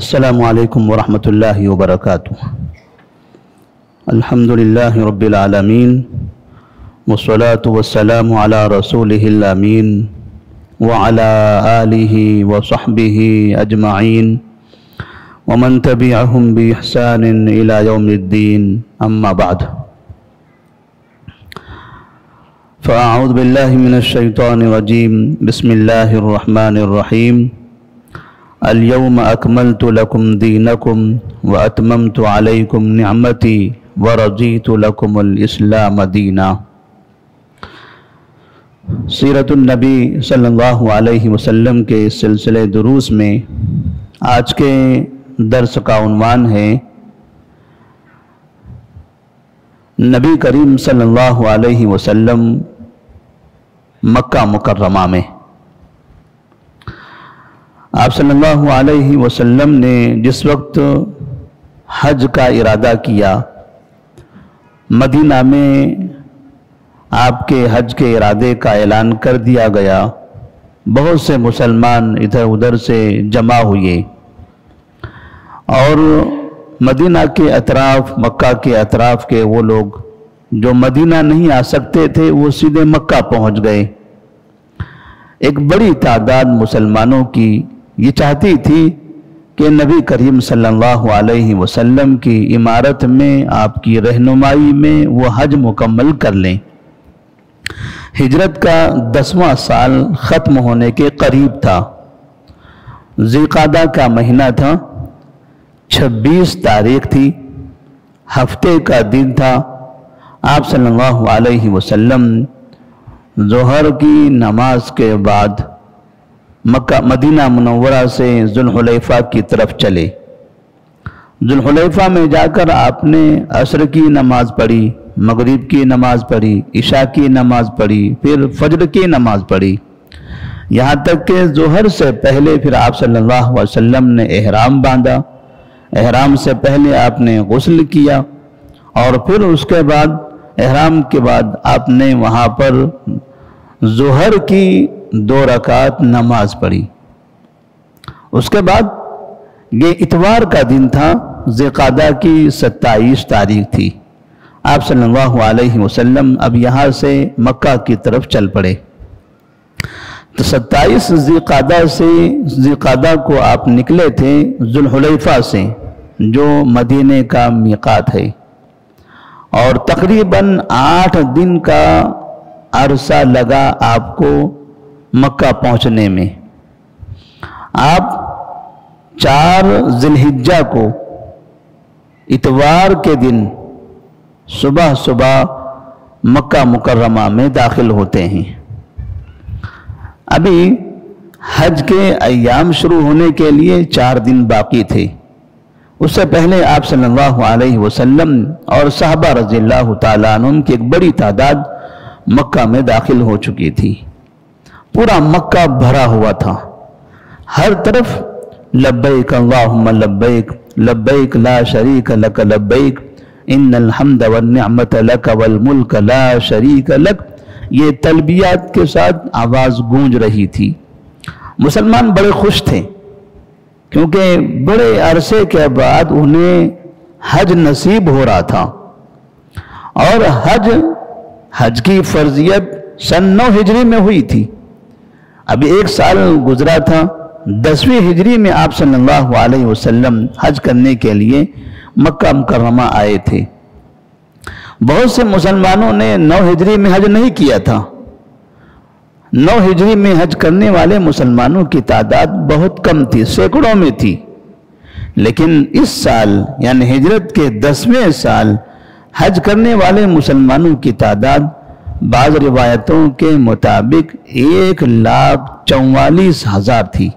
السلام علیکم ورحمۃ اللہ وبرکاتہ۔ الحمدللہ رب العالمین والصلاة والسلام علی رسولہ الامین وعلی آلہ وصحبہ اجمعین ومن تبعہم بإحسان الی یوم الدین، اما بعد فاعوذ باللہ من الشیطان الرجیم، بسم اللہ الرحمن الرحیم۔ اليوم اکملت لکم دینکم واتممت علیکم نعمتی ورضیت لکم الاسلام دینا۔ سیرت النبی صلی اللہ علیہ وسلم کے سلسلے دروس میں آج کے درس کا عنوان ہے نبی کریم صلی اللہ علیہ وسلم مکہ مکرمہ میں۔ آپ صلی اللہ علیہ وسلم نے جس وقت حج کا ارادہ کیا، مدینہ میں آپ کے حج کے ارادے کا اعلان کر دیا گیا، بہت سے مسلمان ادھر ادھر سے جمع ہوئے اور مدینہ کے اطراف، مکہ کے اطراف کے وہ لوگ جو مدینہ نہیں آ سکتے تھے وہ سیدھے مکہ پہنچ گئے۔ ایک بڑی تعداد مسلمانوں کی یہ چاہتی تھی کہ نبی کریم صلی اللہ علیہ وسلم کی امارت میں، آپ کی رہنمائی میں وہ حج مکمل کر لیں۔ ہجرت کا 10واں سال ختم ہونے کے قریب تھا، ذی القعدہ کا مہینہ تھا، 26 تاریخ تھی، ہفتے کا دن تھا۔ آپ صلی اللہ علیہ وسلم ظہر کی نماز کے بعد مدینہ منورہ سے ذوالحلیفہ کی طرف چلے۔ ذوالحلیفہ میں جا کر آپ نے عصر کی نماز پڑھی، مغرب کی نماز پڑھی، عشاء کی نماز پڑھی، پھر فجر کی نماز پڑھی، یہاں تک کہ ظہر سے پہلے پھر آپ صلی اللہ علیہ وسلم نے احرام باندھا۔ احرام سے پہلے آپ نے غسل کیا اور پھر اس کے بعد احرام کے بعد آپ نے وہاں پر ظہر کی 2 رکعت نماز پڑھی۔ اس کے بعد یہ اتوار کا دن تھا، ذی القعدہ کی 27 تاریخ تھی۔ آپ صلی اللہ علیہ وسلم اب یہاں سے مکہ کی طرف چل پڑے۔ تو 27 ذی القعدہ سے، ذی القعدہ کو آپ نکلے تھے ذوالحلیفہ سے، جو مدینے کا میقات ہے، اور تقریباً 8 دن کا عرصہ لگا آپ کو مکہ پہنچنے میں۔ آپ 4 ذی الحجہ کو اتوار کے دن صبح صبح مکہ مکرمہ میں داخل ہوتے ہیں۔ ابھی حج کے ایام شروع ہونے کے لیے 4 دن باقی تھے۔ اس سے پہلے آپ صلی اللہ علیہ وسلم اور صحابہ رضی اللہ تعالیٰ عنہ کی ایک بڑی تعداد مکہ میں داخل ہو چکی تھی۔ پورا مکہ بھرا ہوا تھا، ہر طرف لبیک اللہم لبیک، لبیک لا شریک لک لبیک، ان الحمد والنعمت لک والملک لا شریک لک، یہ تلبیات کے ساتھ آواز گونج رہی تھی۔ مسلمان بڑے خوش تھے کیونکہ بڑے عرصے کے بعد انہیں حج نصیب ہو رہا تھا، اور حج کی فرضیت سن 9 ہجری میں ہوئی تھی۔ ابھی 1 سال گزرا تھا، 10ویں ہجری میں آپ صلی اللہ علیہ وسلم حج کرنے کے لیے مکہ مکرمہ آئے تھے۔ بہت سے مسلمانوں نے 9 ہجری میں حج نہیں کیا تھا۔ 9 ہجری میں حج کرنے والے مسلمانوں کی تعداد بہت کم تھی، سینکڑوں میں تھی، لیکن اس سال یعنی ہجرت کے 10ویں سال حج کرنے والے مسلمانوں کی تعداد بعض روایتوں کے مطابق 1,44,000 تھی۔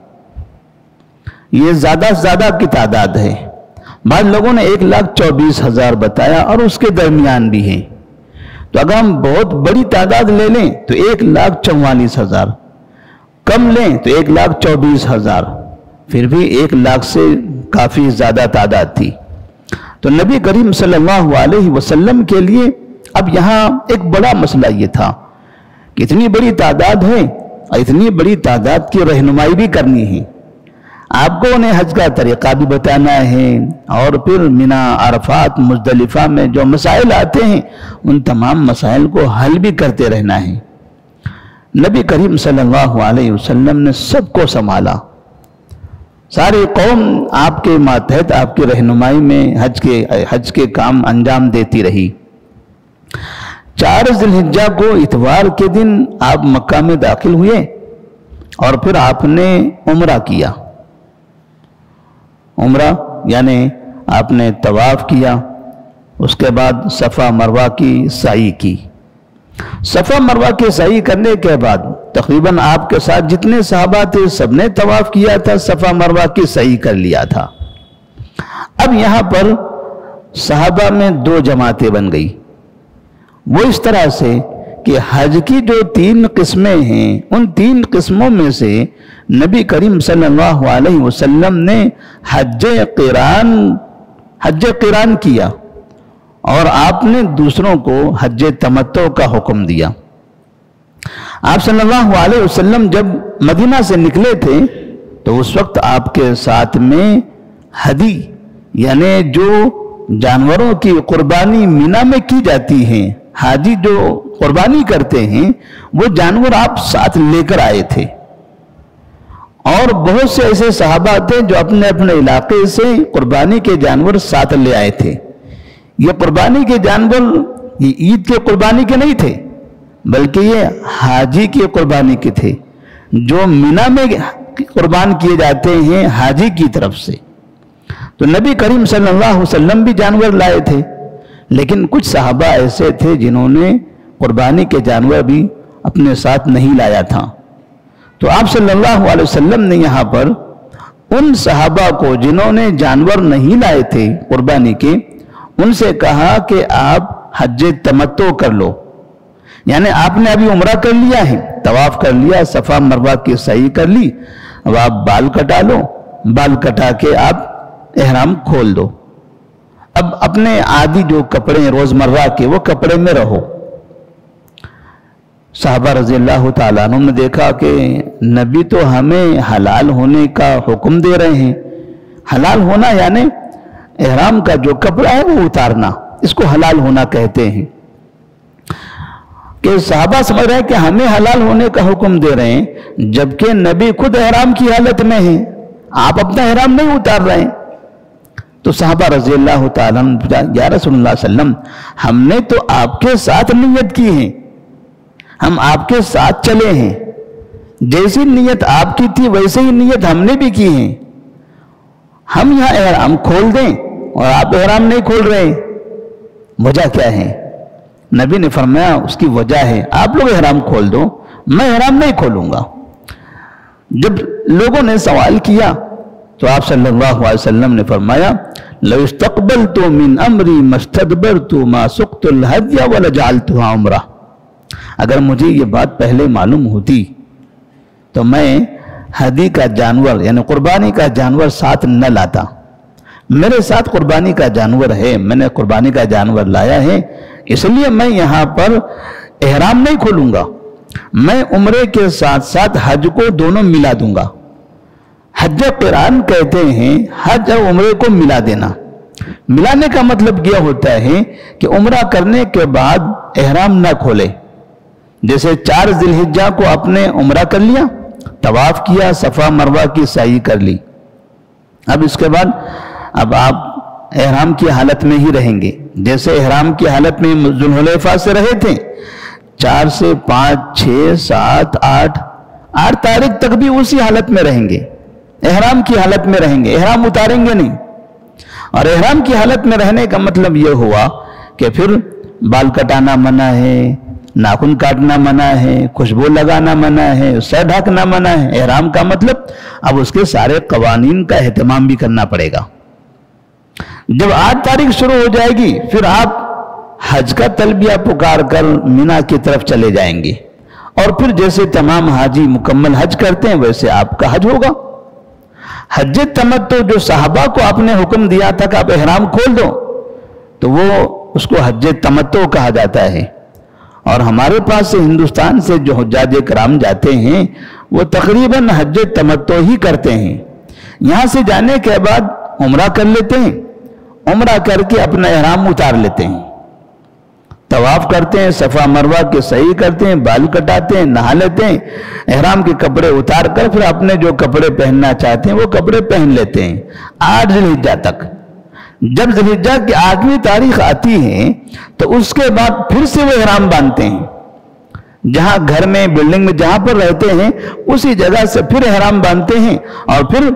یہ زیادہ کی تعداد ہے۔ بعض لوگوں نے 1,24,000 بتایا اور اس کے درمیان بھی ہیں۔ تو اگر ہم بہت بڑی تعداد لے لیں تو 1,44,000، کم لیں تو 1,24,000، پھر بھی 1,00,000 سے کافی زیادہ تعداد تھی۔ تو نبی کریم صلی اللہ علیہ وسلم کے لیے اب یہاں ایک بڑا مسئلہ یہ تھا کہ اتنی بڑی تعداد ہے اور اتنی بڑی تعداد کی رہنمائی بھی کرنی ہے۔ آپ کو انہیں حج کا طریقہ بھی بتانا ہے، اور پھر مینا، عرفات، مزدلفہ میں جو مسائل آتے ہیں ان تمام مسائل کو حل بھی کرتے رہنا ہے۔ نبی کریم صلی اللہ علیہ وسلم نے سب کو سنبھالا، ساری قوم آپ کے ماتحت، آپ کی رہنمائی میں حج کے کام انجام دیتی رہی۔ 4 ذی الحجہ کو اتوار کے دن آپ مکہ میں داخل ہوئے اور پھر آپ نے عمرہ کیا۔ عمرہ یعنی آپ نے طواف کیا، اس کے بعد صفا مروہ کی سعی کی۔ صفا مروہ کی سعی کرنے کے بعد تقریباً آپ کے ساتھ جتنے صحابہ تھے سب نے طواف کیا تھا، صفا مروہ کی سعی کر لیا تھا۔ اب یہاں پر صحابہ میں 2 جماعتیں بن گئی، وہ اس طرح سے کہ حج کی جو 3 قسمیں ہیں ان 3 قسموں میں سے نبی کریم صلی اللہ علیہ وسلم نے حج قران کیا، اور آپ نے دوسروں کو حج تمتع کا حکم دیا۔ آپ صلی اللہ علیہ وسلم جب مدینہ سے نکلے تھے تو اس وقت آپ کے ساتھ میں ہدی یعنی جو جانوروں کی قربانی مینا میں کی جاتی ہے، حاجی جو قربانی کرتے ہیں وہ جانور آپ ساتھ لے کر آئے تھے، اور بہت سے ایسے صحابہ تھے جو اپنے اپنے علاقے سے قربانی کے جانور ساتھ لے آئے تھے۔ یہ قربانی کے جانور یہ عید کے قربانی کے نہیں تھے، بلکہ یہ حاجی کی قربانی کے تھے، جو مینا میں قربان کیے جاتے ہیں حاجی کی طرف سے۔ تو نبی کریم صلی اللہ علیہ وسلم بھی جانور لائے تھے، لیکن کچھ صحابہ ایسے تھے جنہوں نے قربانی کے جانور بھی اپنے ساتھ نہیں لایا تھا۔ تو آپ صلی اللہ علیہ وسلم نے یہاں پر ان صحابہ کو جنہوں نے جانور نہیں لائے تھے قربانی کے، ان سے کہا کہ آپ حج تمتع کر لو، یعنی آپ نے ابھی عمرہ کر لیا ہے، طواف کر لیا، صفا مروہ کی سعی کر لی، اب آپ بال کٹا لو، بال کٹا کے آپ احرام کھول دو، اب اپنے عادی جو کپڑے روزمرہ کے وہ کپڑے میں رہو۔ صحابہ رضی اللہ تعالیٰ عنہ نے دیکھا کہ نبی تو ہمیں حلال ہونے کا حکم دے رہے ہیں، حلال ہونا یعنی احرام کا جو کپڑا ہے وہ اتارنا، اس کو حلال ہونا کہتے ہیں، کہ صحابہ سمجھ رہے ہیں کہ ہمیں حلال ہونے کا حکم دے رہے ہیں جبکہ نبی خود احرام کی حالت میں ہیں، آپ اپنا احرام نہیں اتار رہے ہیں۔ تو صحابہ رضی اللہ تعالیٰ عنہ پوچھا، یا رسول اللہ صلی اللہ علیہ وسلم ہم نے تو آپ کے ساتھ نیت کی ہے، ہم آپ کے ساتھ چلے ہیں، جیسی نیت آپ کی تھی ویسے ہی نیت ہم نے بھی کی ہے، ہم یہاں احرام کھول دیں اور آپ احرام نہیں کھول رہے، وجہ کیا ہے؟ نبی نے فرمایا اس کی وجہ ہے آپ لوگ احرام کھول دو، میں احرام نہیں کھولوں گا۔ جب لوگوں نے سوال کیا تو آپ صلی اللہ علیہ وسلم نے فرمایا، لو استقبلت من امری ما استدبرت ما سقت الهدي ولجعلتها عمرہ، اگر مجھے یہ بات پہلے معلوم ہوتی تو میں ہدی کا جانور یعنی قربانی کا جانور ساتھ نہ لاتا، میرے ساتھ قربانی کا جانور ہے، میں نے قربانی کا جانور لایا ہے، اس لیے میں یہاں پر احرام نہیں کھولوں گا، میں عمرے کے ساتھ ساتھ حج کو دونوں ملا دوں گا۔ حج قران کہتے ہیں حج اور عمرے کو ملا دینا، ملانے کا مطلب یہ ہوتا ہے کہ عمرہ کرنے کے بعد احرام نہ کھولے، جیسے 4 ذی الحجہ کو آپ نے عمرہ کر لیا، طواف کیا، صفا مروہ کی سعی کر لی، اب اس کے بعد اب آپ احرام کی حالت میں ہی رہیں گے، جیسے احرام کی حالت میں ذو الحلیفہ سے رہے تھے 4 سے 5 6 7 8 تاریخ تک بھی اسی حالت میں رہیں گے، احرام کی حالت میں رہیں گے، احرام اتاریں گے نہیں۔ اور احرام کی حالت میں رہنے کا مطلب یہ ہوا کہ پھر بال کٹانا منع ہے، ناخن کاٹنا منع ہے، خوشبو لگانا منع ہے، سر ڈھکنا منع ہے۔ احرام کا مطلب اب اس کے سارے قوانین کا اہتمام بھی کرنا پڑے گا۔ جب 8 تاریخ شروع ہو جائے گی پھر آپ حج کا تلبیہ پکار کر مینا کی طرف چلے جائیں گے، اور پھر جیسے تمام حاجی مکمل حج کرتے ہیں ویسے آپ کا حج ہوگا۔ حج تمتع جو صحابہ کو آپ نے حکم دیا تھا کہ آپ احرام کھول دو، تو وہ اس کو حج تمتع کہا جاتا ہے۔ اور ہمارے پاس سے ہندوستان سے جو حجاج کرام جاتے ہیں وہ تقریباً حج تمتع ہی کرتے ہیں، یہاں سے جانے کے بعد عمرہ کر لیتے ہیں، عمرہ کر کے اپنا احرام اتار لیتے ہیں، طواف کرتے ہیں، صفا مروہ کے سعی کرتے ہیں، بال کٹاتے ہیں، نہا لیتے ہیں، احرام کے کپڑے اتار کر پھر اپنے جو کپڑے پہننا چاہتے ہیں وہ کپڑے پہن لیتے ہیں 8 ذی الحجہ تک۔ جب ذی الحجہ کی 8ویں تاریخ آتی ہے تو اس کے بعد پھر سے وہ احرام باندھتے ہیں، جہاں گھر میں بلڈنگ میں جہاں پر رہتے ہیں اسی جگہ سے پھر احرام باندھتے ہیں اور پھر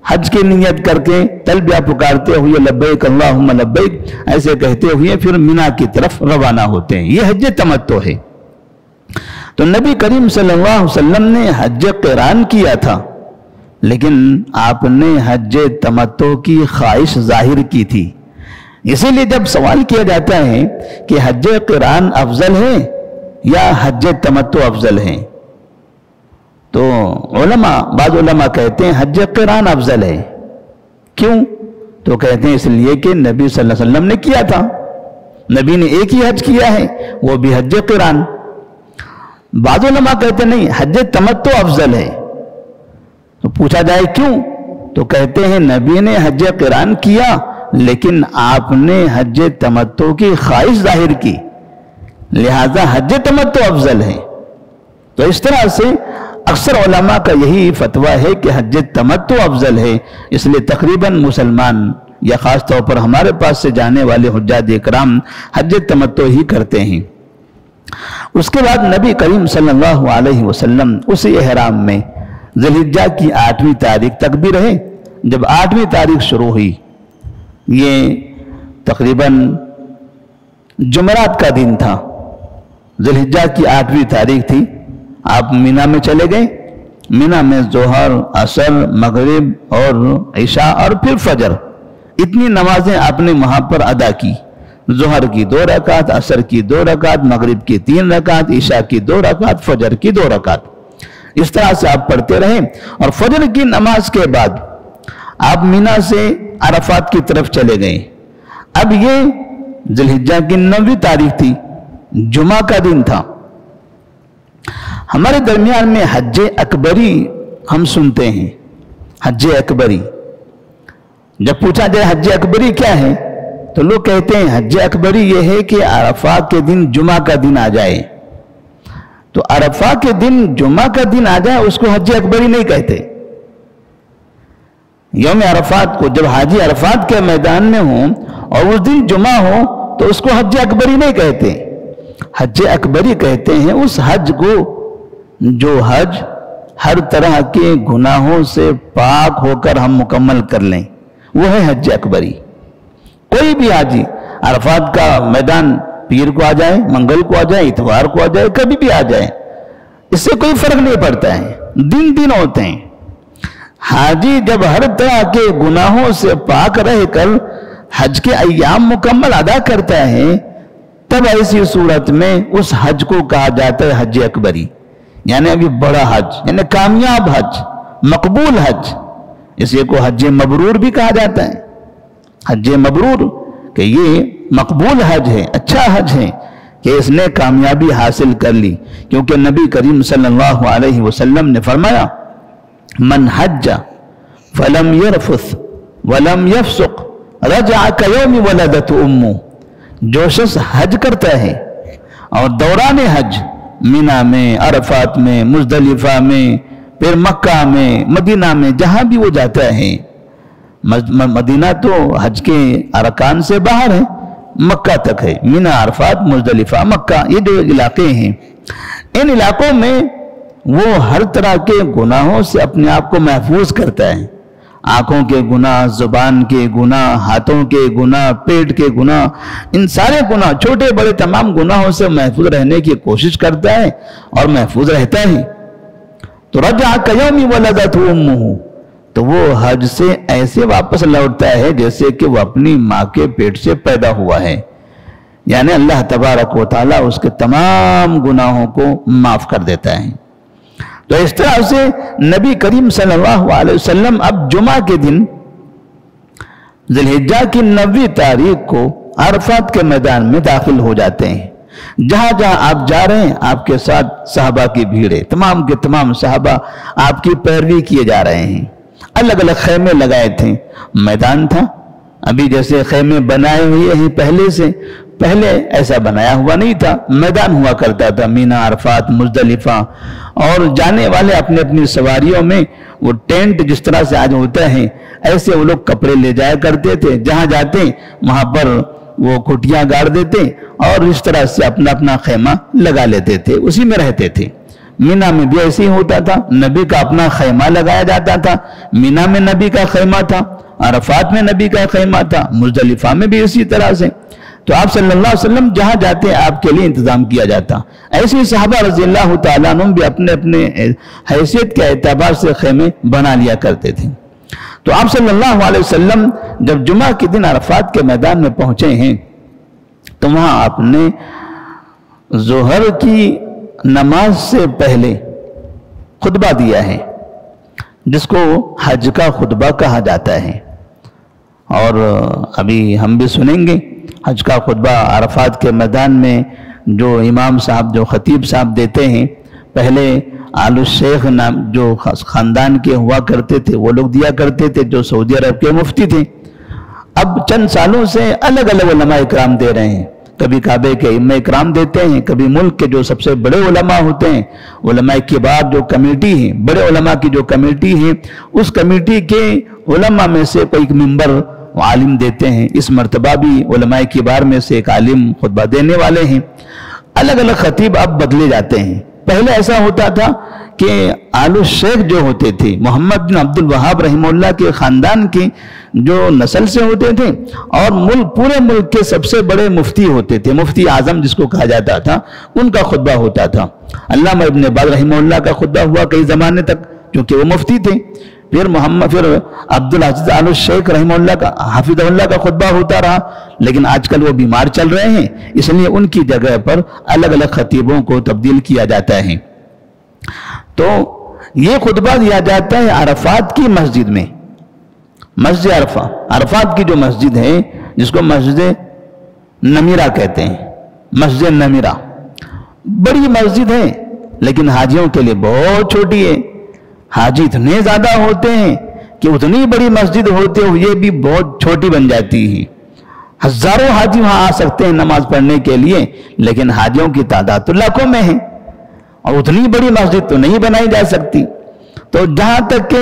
حج کی نیت کر کے تلبیہ پکارتے ہوئے لبیک اللہم لبیک ایسے کہتے ہوئے پھر مینا کی طرف روانہ ہوتے ہیں۔ یہ حج تمتع ہے۔ تو نبی کریم صلی اللہ علیہ وسلم نے حج قران کیا تھا، لیکن آپ نے حج تمتع کی خواہش ظاہر کی تھی۔ اسی لیے جب سوال کیا جاتا ہے کہ حج قران افضل ہے یا حج تمتع افضل ہے، تو بعض علماء کہتے ہیں حج قران افضل ہے۔ کیوں؟ تو کہتے ہیں اس لیے کہ نبی صلی اللہ علیہ وسلم نے کیا تھا، نبی نے ایک ہی حج کیا ہے وہ بھی حج قران۔ بعض علماء کہتے ہیں نہیں، حج تمتع افضل ہے۔ تو پوچھا جائے کیوں؟ تو کہتے ہیں نبی نے حج قران کیا لیکن آپ نے حج تمتع کی خواہش ظاہر کی، لہذا حج تمتع افضل ہے۔ تو اس طرح سے اکثر علماء کا یہی فتویٰ ہے کہ حج تمتع افضل ہے، اس لیے تقریباً مسلمان یا خاص طور پر ہمارے پاس سے جانے والے حجاج اکرام حج تمتع ہی کرتے ہیں۔ اس کے بعد نبی کریم صلی اللہ علیہ وسلم اسی احرام میں ذی الحجہ کی 8ویں تاریخ تک بھی رہے۔ جب 8ویں تاریخ شروع ہوئی، یہ تقریباً جمعرات کا دن تھا، ذی الحجہ کی 8ویں تاریخ تھی، آپ مینا میں چلے گئے۔ مینا میں ظہر، عصر، مغرب اور عشاء اور پھر فجر، اتنی نمازیں آپ نے وہاں پر ادا کی۔ ظہر کی 2 رکعت، عصر کی 2 رکعت، مغرب کی 3 رکعت، عشاء کی 2 رکعت، فجر کی 2 رکعت، اس طرح سے آپ پڑھتے رہے۔ اور فجر کی نماز کے بعد آپ مینا سے عرفات کی طرف چلے گئے۔ اب یہ ذی الحجہ کی 9ویں تاریخ تھی، جمعہ کا دن تھا۔ ہمارے درمیان میں حج اکبری ہم سنتے ہیں، حج اکبری۔ جب پوچھا جائے حج اکبری کیا ہے تو لوگ کہتے ہیں حج اکبری یہ ہے کہ عرفات کے دن جمعہ کا دن آ جائے۔ تو عرفات کے دن جمعہ کا دن آ جائے اس کو حج اکبری نہیں کہتے۔ یوم عرفات کو جب حاجی عرفات کے میدان میں ہوں اور اس دن جمعہ ہو تو اس کو حج اکبری نہیں کہتے۔ حج اکبری کہتے ہیں اس حج کو جو حج ہر طرح کے گناہوں سے پاک ہو کر ہم مکمل کر لیں، وہ ہے حج اکبری۔ کوئی بھی حاجی عرفات کا میدان پیر کو آ جائے، منگل کو آ جائے، اتوار کو آ جائے، کبھی بھی آ جائے، اس سے کوئی فرق نہیں پڑتا ہے، دن ہوتے ہیں۔ حاجی جب ہر طرح کے گناہوں سے پاک رہ کر حج کے ایام مکمل ادا کرتا ہے تب ایسی صورت میں اس حج کو کہا جاتا ہے حج اکبری، یعنی ابھی بڑا حج، یعنی کامیاب حج، مقبول حج۔ اسی کو حج مبرور بھی کہا جاتا ہے، حج مبرور، کہ یہ مقبول حج ہے، اچھا حج ہے کہ اس نے کامیابی حاصل کر لی۔ کیونکہ نبی کریم صلی اللہ علیہ وسلم نے فرمایا من حج فلم يرفث ولم يفسق رجع كيوم ولدت امه، جو شخص حج کرتا ہے اور دوران حج مینا میں، عرفات میں، مزدلفہ میں، پھر مکہ میں، مدینہ میں، جہاں بھی وہ جاتا ہے، مدینہ تو حج کے ارکان سے باہر ہے، مکہ تک ہے، مینا، عرفات، مزدلفہ، مکہ، یہ جو علاقے ہیں، ان علاقوں میں وہ ہر طرح کے گناہوں سے اپنے آپ کو محفوظ کرتا ہے۔ آنکھوں کے گناہ، زبان کے گناہ، ہاتھوں کے گناہ، پیٹ کے گناہ، ان سارے گناہ، چھوٹے بڑے تمام گناہوں سے محفوظ رہنے کی کوشش کرتا ہے اور محفوظ رہتا ہے۔ تو رجع کیوم ولدت امہ، تو وہ حج سے ایسے واپس لوٹتا ہے جیسے کہ وہ اپنی ماں کے پیٹ سے پیدا ہوا ہے، یعنی اللہ تبارک و تعالیٰ اس کے تمام گناہوں کو معاف کر دیتا ہے۔ تو اس طرح سے نبی کریم صلی اللہ علیہ وسلم اب جمعہ کے دن ذی الحجہ کی 9ویں تاریخ کو عرفات کے میدان میں داخل ہو جاتے ہیں۔ جہاں جہاں آپ جا رہے ہیں آپ کے ساتھ صحابہ کی بھیڑ ہے، تمام کے تمام صحابہ آپ کی پیروی کیے جا رہے ہیں۔ الگ الگ خیمے لگائے تھے، میدان تھا۔ ابھی جیسے خیمے بنائے ہوئے ہیں پہلے سے، پہلے ایسا بنایا ہوا نہیں تھا، میدان ہوا کرتا تھا، مینا، عرفات، مزدلفہ، اور جانے والے اپنی اپنی سواریوں میں وہ ٹینٹ جس طرح سے آج ہوتا ہے ایسے وہ لوگ کپڑے لے جایا کرتے تھے، جہاں جاتے وہاں پر وہ کھٹیاں گاڑ دیتے اور اس طرح سے اپنا اپنا خیمہ لگا لیتے تھے، اسی میں رہتے تھے۔ مینا میں بھی ایسے ہی ہوتا تھا، نبی کا اپنا خیمہ لگایا جاتا تھا، مینا میں نبی کا خیمہ تھا، عرفات میں نبی کا خیمہ تھا، مزدلفہ میں بھی اسی طرح سے۔ تو آپ صلی اللہ علیہ وسلم جہاں جاتے ہیں آپ کے لیے انتظام کیا جاتا۔ ایسے ہی صحابہ رضی اللہ تعالیٰ عنہ بھی اپنے اپنے حیثیت کے اعتبار سے خیمے بنا لیا کرتے تھے۔ تو آپ صلی اللہ علیہ وسلم جب جمعہ کے دن عرفات کے میدان میں پہنچے ہیں تو وہاں آپ نے ظہر کی نماز سے پہلے خطبہ دیا ہے، جس کو حج کا خطبہ کہا جاتا ہے، اور ابھی ہم بھی سنیں گے حج کا خطبہ عرفات کے میدان میں جو امام صاحب، جو خطیب صاحب دیتے ہیں۔ پہلے آل الشیخ نام جو خاندان کے ہوا کرتے تھے وہ لوگ دیا کرتے تھے، جو سعودی عرب کے مفتی تھے۔ اب چند سالوں سے الگ الگ علماء اکرام دے رہے ہیں، کبھی کعبے کے ائمہ اکرام دیتے ہیں، کبھی ملک کے جو سب سے بڑے علماء ہوتے ہیں، علماء کبار جو کمیٹی ہے، بڑے علماء کی جو کمیٹی ہے، اس کمیٹی کے علماء میں سے کوئی ایک ممبر عالم دیتے ہیں۔ اس مرتبہ بھی علماء کبار میں سے ایک عالم خطبہ دینے والے ہیں۔ الگ الگ خطیب اب بدلے جاتے ہیں۔ پہلے ایسا ہوتا تھا کہ آل الشیخ جو ہوتے تھے، محمد بن عبد الوہاب رحمہ اللہ کے خاندان کی جو نسل سے ہوتے تھے، اور پورے ملک کے سب سے بڑے مفتی ہوتے تھے، مفتی اعظم جس کو کہا جاتا تھا، ان کا خطبہ ہوتا تھا۔ علامہ ابن باز رحمہ اللہ کا خطبہ ہوا کئی زمانے تک، کیونکہ وہ مفتی تھے۔ پھر عبدالعزیز آل الشیخ رحمہ اللہ کا، حافظ اللہ کا خطبہ ہوتا رہا، لیکن آج کل وہ بیمار چل رہے ہیں، اس لیے ان کی جگہ پر الگ الگ خطیبوں کو تبدیل کیا جاتا ہے۔ تو یہ خطبہ دیا جاتا ہے عرفات کی مسجد میں، مسجد عرفہ، عرفات کی جو مسجد ہے جس کو مسجد نمیرہ کہتے ہیں، مسجد نمیرہ بڑی مسجد ہے لیکن حاجیوں کے لیے بہت چھوٹی ہے۔ حاجی اتنے زیادہ ہوتے ہیں کہ اتنی بڑی مسجد ہوتے ہوئے بھی بہت چھوٹی بن جاتی ہے۔ ہزاروں حاجی وہاں آ سکتے ہیں نماز پڑھنے کے لیے، لیکن حاجیوں کی تعداد تو لاکھوں میں ہے، اور اتنی بڑی مسجد تو نہیں بنائی جا سکتی۔ تو جہاں تک کہ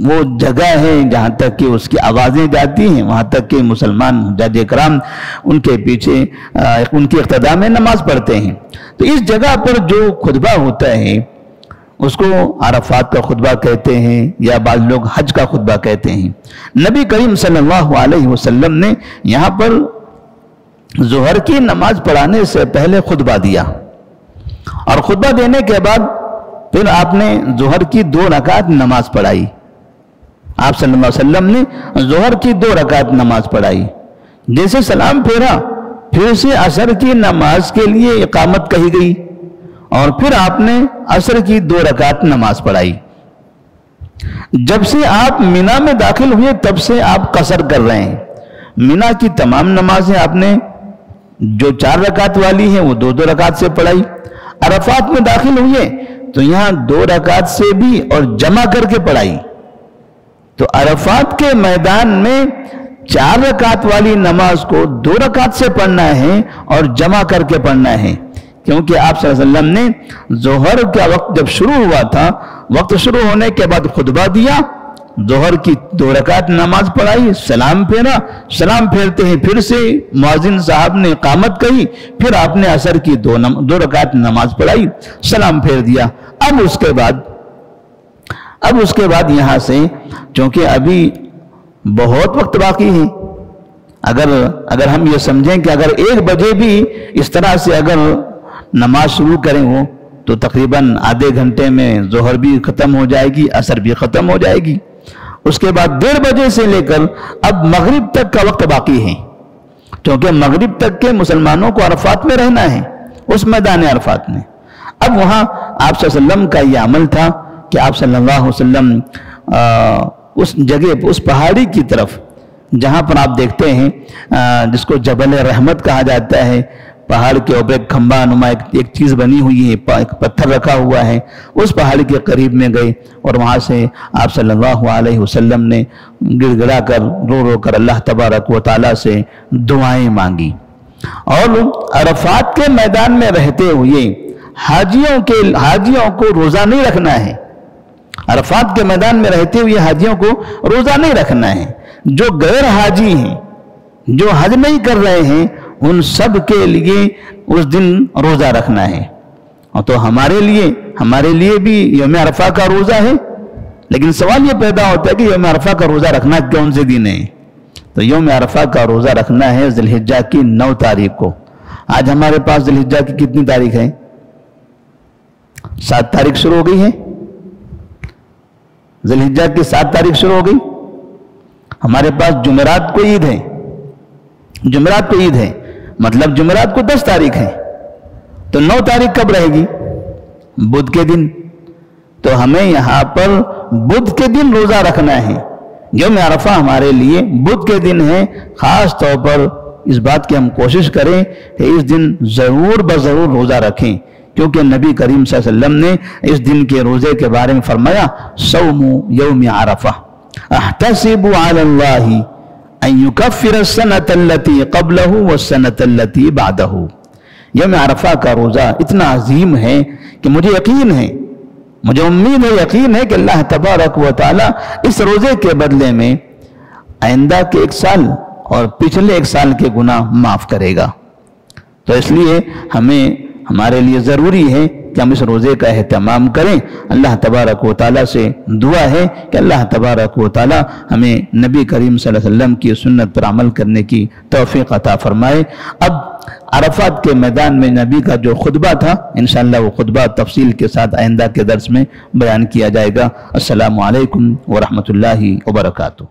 وہ جگہ ہے، جہاں تک کہ اس کی آوازیں جاتی ہیں، وہاں تک کہ مسلمان حجاج کرام ان کے پیچھے ان کی اقتداء میں نماز پڑھتے ہیں۔ تو اس جگہ پر جو خطبہ ہوتا ہے اس کو عرفات کا خطبہ کہتے ہیں، یا بعض لوگ حج کا خطبہ کہتے ہیں۔ نبی کریم صلی اللہ علیہ وسلم نے یہاں پر ظہر کی نماز پڑھانے سے پہلے خطبہ دیا، اور خطبہ دینے کے بعد پھر آپ نے ظہر کی 2 رکعت نماز پڑھائی۔ آپ صلی اللہ علیہ وسلم نے ظہر کی 2 رکعت نماز پڑھائی۔ جیسے سلام پھیرا، پھر سے عصر کی نماز کے لیے اقامت کہی گئی، اور پھر آپ نے عصر کی 2 رکعت نماز پڑھائی۔ جب سے آپ مینا میں داخل ہوئے تب سے آپ قصر کر رہے ہیں۔ مینا کی تمام نمازیں آپ نے جو 4 رکعت والی ہیں وہ 2 رکعت سے پڑھائی۔ عرفات میں داخل ہوئے تو یہاں 2 رکعت سے بھی اور جمع کر کے پڑھائی۔ تو عرفات کے میدان میں 4 رکعت والی نماز کو 2 رکعت سے پڑھنا ہے اور جمع کر کے پڑھنا ہے، کیونکہ آپ صلی اللہ علیہ وسلم نے ظہر کا وقت جب شروع ہوا تھا، وقت شروع ہونے کے بعد خطبہ دیا، ظہر کی 2 رکعت نماز پڑھائی، سلام پھیرا، سلام پھیرتے ہیں پھر سے مؤذن صاحب نے اقامت کہی، پھر آپ نے عصر کی 2 رکعت نماز پڑھائی، سلام پھیر دیا۔ اب اس کے بعد یہاں سے، چونکہ ابھی بہت وقت باقی ہے، اگر ہم یہ سمجھیں کہ اگر 1 بجے بھی اس طرح سے اگر نماز شروع کریں ہو تو تقریباً آدھے گھنٹے میں ظہر بھی ختم ہو جائے گی، عصر بھی ختم ہو جائے گی۔ اس کے بعد 1:30 بجے سے لے کر اب مغرب تک کا وقت باقی ہے، کیونکہ مغرب تک کے مسلمانوں کو عرفات میں رہنا ہے، اس میدان عرفات میں۔ اب وہاں آپ صلی اللہ علیہ وسلم کا یہ عمل تھا کہ آپ صلی اللہ علیہ وسلم اس جگہ اس پہاڑی کی طرف جہاں پر آپ دیکھتے ہیں جس کو جبل رحمت کہا جاتا ہے، پہاڑ کے اوپر ایک کھمبا نما ایک چیز بنی ہوئی ہے، ایک پتھر رکھا ہوا ہے، اس پہاڑ کے قریب میں گئے اور وہاں سے آپ صلی اللہ علیہ وسلم نے گڑ گڑا کر رو رو کر اللہ تبارک و تعالیٰ سے دعائیں مانگی۔ اور عرفات کے میدان میں رہتے ہوئے حاجیوں کو روزہ نہیں رکھنا ہے، عرفات کے میدان میں رہتے ہوئے حاجیوں کو روزہ نہیں رکھنا ہے۔ جو غیر حاجی ہیں، جو حج نہیں کر رہے ہیں، ان سب کے لیے اس دن روزہ رکھنا ہے۔ اور تو ہمارے لیے بھی یوم عرفہ کا روزہ ہے، لیکن سوال یہ پیدا ہوتا ہے کہ یوم عرفہ کا روزہ رکھنا کون سے دن ہے؟ تو یوم عرفہ کا روزہ رکھنا ہے ذی الحجہ کی 9 تاریخ کو۔ آج ہمارے پاس ذی الحجہ کی کتنی تاریخ ہے؟ 7 تاریخ شروع ہو گئی ہے، ذی الحجہ کی 7 تاریخ شروع ہو گئی۔ ہمارے پاس جمعرات کو عید ہے، مطلب جمعرات کو 10 تاریخ ہے، تو 9 تاریخ کب رہے گی؟ بدھ کے دن۔ تو ہمیں یہاں پر بدھ کے دن روزہ رکھنا ہے۔ یوم عرفہ ہمارے لیے بدھ کے دن ہے، خاص طور پر اس بات کی ہم کوشش کریں کہ اس دن ضرور بضرور روزہ رکھیں، کیونکہ نبی کریم صلی اللہ علیہ وسلم نے اس دن کے روزے کے بارے میں فرمایا صوم یوم عرفہ احتسب علی اللہ ان یکفر السنۃ التي قبلہ والسنۃ التي بعدہ۔ یوم عرفہ کا روزہ اتنا عظیم ہے کہ مجھے امید ہے، یقین ہے کہ اللہ تبارک و تعالی اس روزے کے بدلے میں آئندہ کے 1 سال اور پچھلے 1 سال کے گناہ معاف کرے گا۔ تو اس لیے ہمارے لیے ضروری ہے کہ ہم اس روزے کا اہتمام کریں۔ اللہ تبارک و تعالیٰ سے دعا ہے کہ اللہ تبارک و تعالیٰ ہمیں نبی کریم صلی اللہ علیہ وسلم کی سنت پر عمل کرنے کی توفیق عطا فرمائے۔ اب عرفات کے میدان میں نبی کا جو خطبہ تھا، انشاءاللہ وہ خطبہ تفصیل کے ساتھ آئندہ کے درس میں بیان کیا جائے گا۔ السلام علیکم ورحمۃ اللہ وبرکاتہ۔